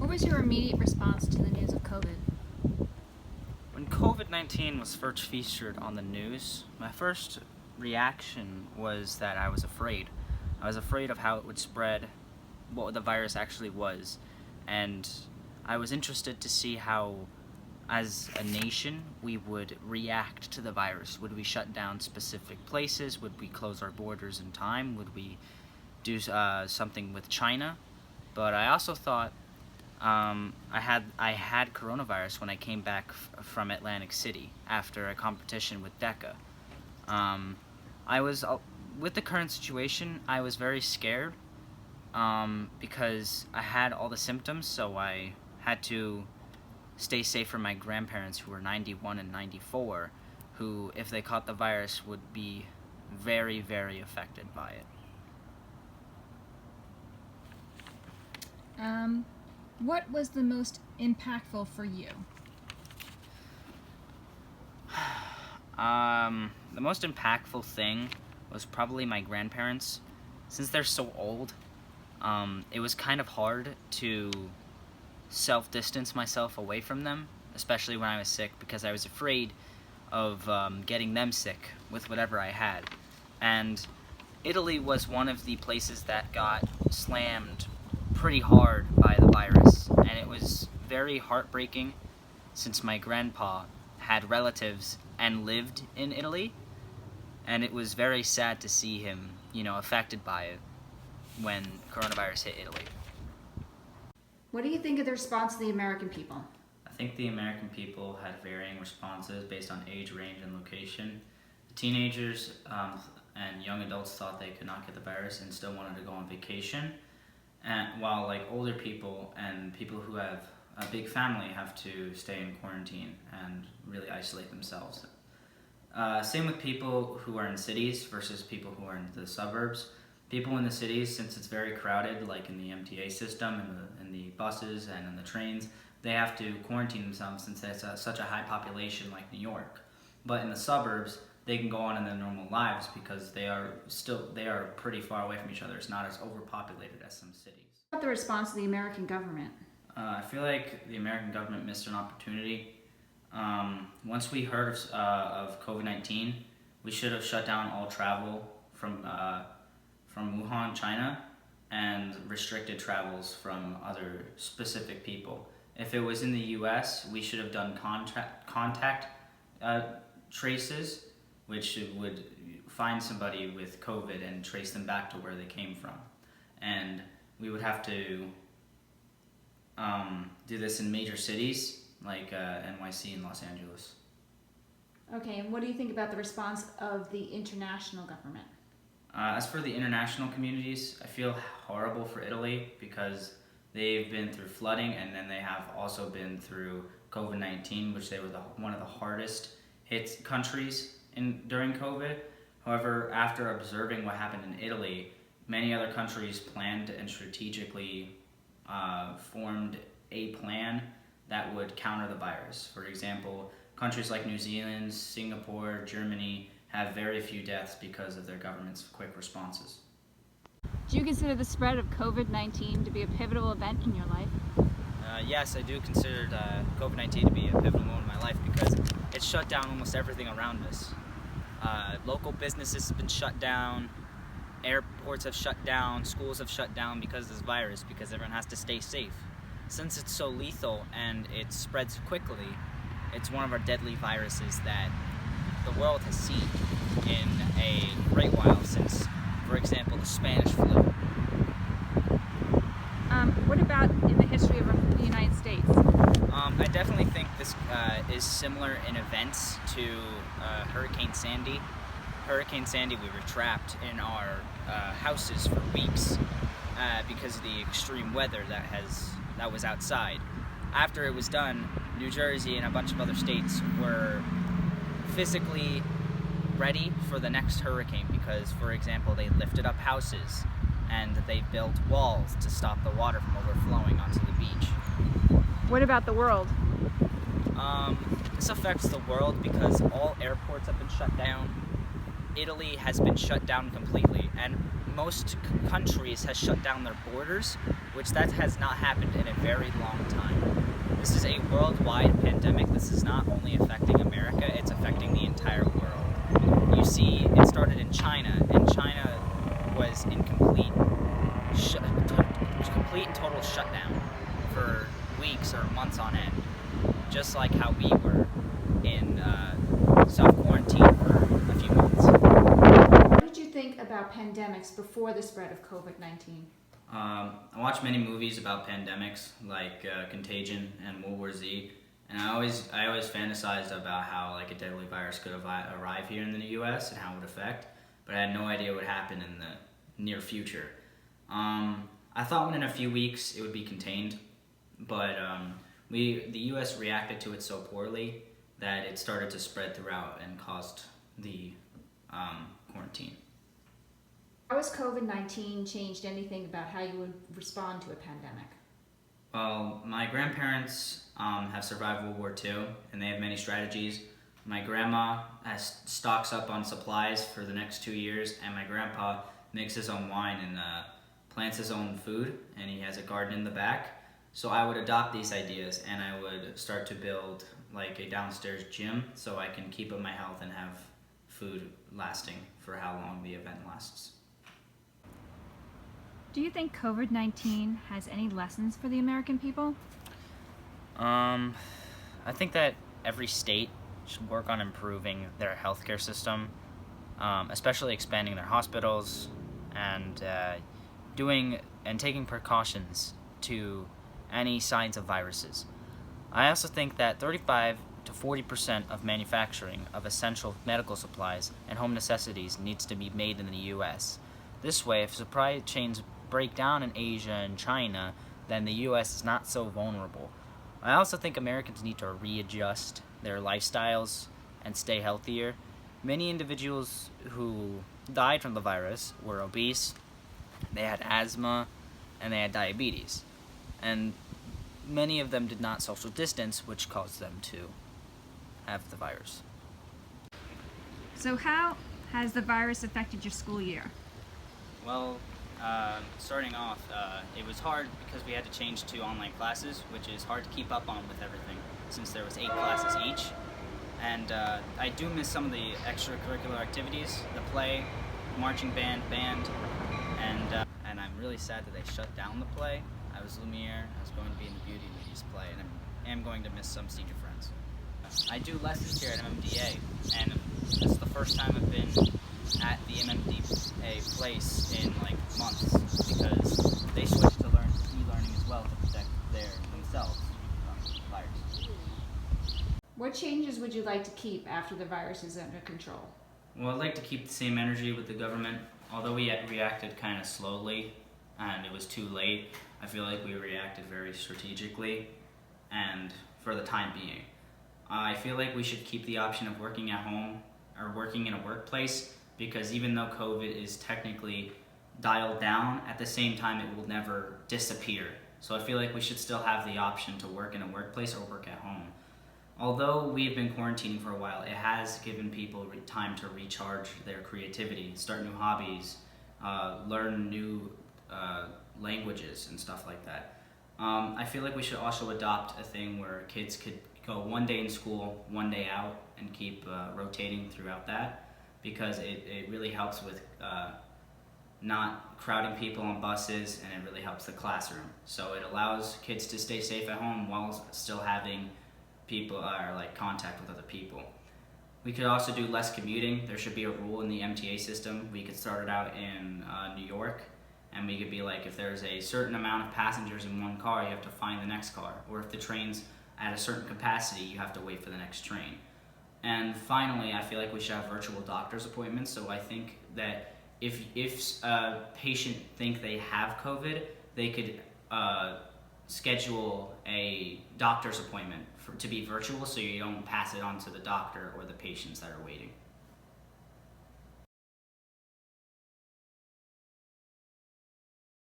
What was your immediate response to the news of COVID? When COVID-19 was first featured on the news, my first reaction was that I was afraid. I was afraid of how it would spread, what the virus actually was, and I was interested to see how, as a nation, we would react to the virus. Would we shut down specific places? Would we close our borders in time? Would we do something with China? But I also thought I had coronavirus when I came back from Atlantic City after a competition with DECA. I was with the current situation. I was very scared because I had all the symptoms, so I had to stay safe from my grandparents who were 91 and 94, who, if they caught the virus, would be very, very affected by it. What was the most impactful for you? The most impactful thing was probably my grandparents. Since they're so old, it was kind of hard to self-distance myself away from them, especially when I was sick, because I was afraid of getting them sick with whatever I had. And Italy was one of the places that got slammed pretty hard by the virus, and it was very heartbreaking since my grandpa had relatives and lived in Italy, and it was very sad to see him, affected by it when coronavirus hit Italy. What do you think of the response of the American people? I think the American people had varying responses based on age, range, and location. The teenagers and young adults thought they could not get the virus and still wanted to go on vacation, and while older people and people who have a big family have to stay in quarantine and really isolate themselves. Same with people who are in cities versus people who are in the suburbs. People in the cities, since it's very crowded, like in the MTA system, in the buses and in the trains, they have to quarantine themselves since it's such a high population like New York. But in the suburbs, they can go on in their normal lives because they are pretty far away from each other. It's not as overpopulated as some cities. What about the response of the American government? I feel like the American government missed an opportunity. Once we heard of COVID-19, we should have shut down all travel from Wuhan, China, and restricted travels from other specific people. If it was in the U.S., we should have done contact traces, which would find somebody with COVID and trace them back to where they came from. And we would have to do this in major cities like NYC and Los Angeles. Okay, and what do you think about the response of the international government? As for the international communities, I feel horrible for Italy because they've been through flooding, and then they have also been through COVID-19, which they were one of the hardest hit countries during COVID. However, after observing what happened in Italy, many other countries planned and strategically formed a plan that would counter the virus. For example, countries like New Zealand, Singapore, Germany have very few deaths because of their government's quick responses. Do you consider the spread of COVID-19 to be a pivotal event in your life? Yes, I do consider COVID-19 to be a pivotal moment in my life because it shut down almost everything around us. Local businesses have been shut down, airports have shut down, schools have shut down because of this virus, because everyone has to stay safe. Since it's so lethal and it spreads quickly, it's one of our deadly viruses that the world has seen in a great while since, for example, the Spanish flu. What about in the history of the United States? I definitely think this is similar in events to Hurricane Sandy. Hurricane Sandy, we were trapped in our houses for weeks because of the extreme weather that was outside. After it was done, New Jersey and a bunch of other states were physically ready for the next hurricane because, for example, they lifted up houses and they built walls to stop the water from overflowing onto the beach. What about the world? This affects the world because all airports have been shut down. Italy has been shut down completely, and most countries has shut down their borders, which that has not happened in a very long time. This is a worldwide pandemic. This is not only affecting America, it's affecting the entire world. You see, it started in China, and China was in complete and total shutdown for weeks or months on end, just like how we were in self-quarantine for a few months. What did you think about pandemics before the spread of COVID-19? I watched many movies about pandemics, like Contagion and World War Z, and I always fantasized about how like a deadly virus could arrive here in the U.S. and how it would affect, but I had no idea what would happen in the near future. I thought within a few weeks it would be contained, but the U.S. reacted to it so poorly that it started to spread throughout and caused the quarantine. How has COVID-19 changed anything about how you would respond to a pandemic? Well, my grandparents have survived World War II, and they have many strategies. My grandma stocks up on supplies for the next 2 years, and my grandpa makes his own wine and plants his own food, and he has a garden in the back. So I would adopt these ideas, and I would start to build like a downstairs gym so I can keep up my health and have food lasting for how long the event lasts. Do you think COVID-19 has any lessons for the American people? I think that every state should work on improving their healthcare system, especially expanding their hospitals and taking precautions to any signs of viruses. I also think that 35 to 40% of manufacturing of essential medical supplies and home necessities needs to be made in the U.S. This way, if supply chains break down in Asia and China, then the U.S. is not so vulnerable. I also think Americans need to readjust their lifestyles and stay healthier. Many individuals who died from the virus were obese, they had asthma, and they had diabetes. And many of them did not social distance, which caused them to have the virus. So how has the virus affected your school year? Well, starting off, it was hard because we had to change to online classes, which is hard to keep up on with everything since there was 8 classes each. And I do miss some of the extracurricular activities, the play, marching band, and I'm really sad that they shut down the play. I was Lumiere, I was going to be in the Beauty and the Beast play, and I am going to miss some senior friends. I do lessons here at MMDA, and this is the first time I've been at the MMDA place in like months because they switched to e-learning as well to protect themselves from the virus. What changes would you like to keep after the virus is under control? Well, I'd like to keep the same energy with the government. Although we reacted kind of slowly and it was too late, I feel like we reacted very strategically and for the time being. I feel like we should keep the option of working at home or working in a workplace, because even though COVID is technically dialed down, at the same time it will never disappear. So I feel like we should still have the option to work in a workplace or work at home. Although we've been quarantining for a while, it has given people time to recharge their creativity, start new hobbies, learn new languages and stuff like that. I feel like we should also adopt a thing where kids could go one day in school, one day out, and keep rotating throughout that, because it really helps with not crowding people on buses, and it really helps the classroom. So it allows kids to stay safe at home while still having people contact with other people. We could also do less commuting. There should be a rule in the MTA system. We could start it out in New York, and we could be like, if there's a certain amount of passengers in one car, you have to find the next car. Or if the train's at a certain capacity, you have to wait for the next train. And finally, I feel like we should have virtual doctor's appointments. So I think that if a patient think they have COVID, they could schedule a doctor's appointment to be virtual, so you don't pass it on to the doctor or the patients that are waiting.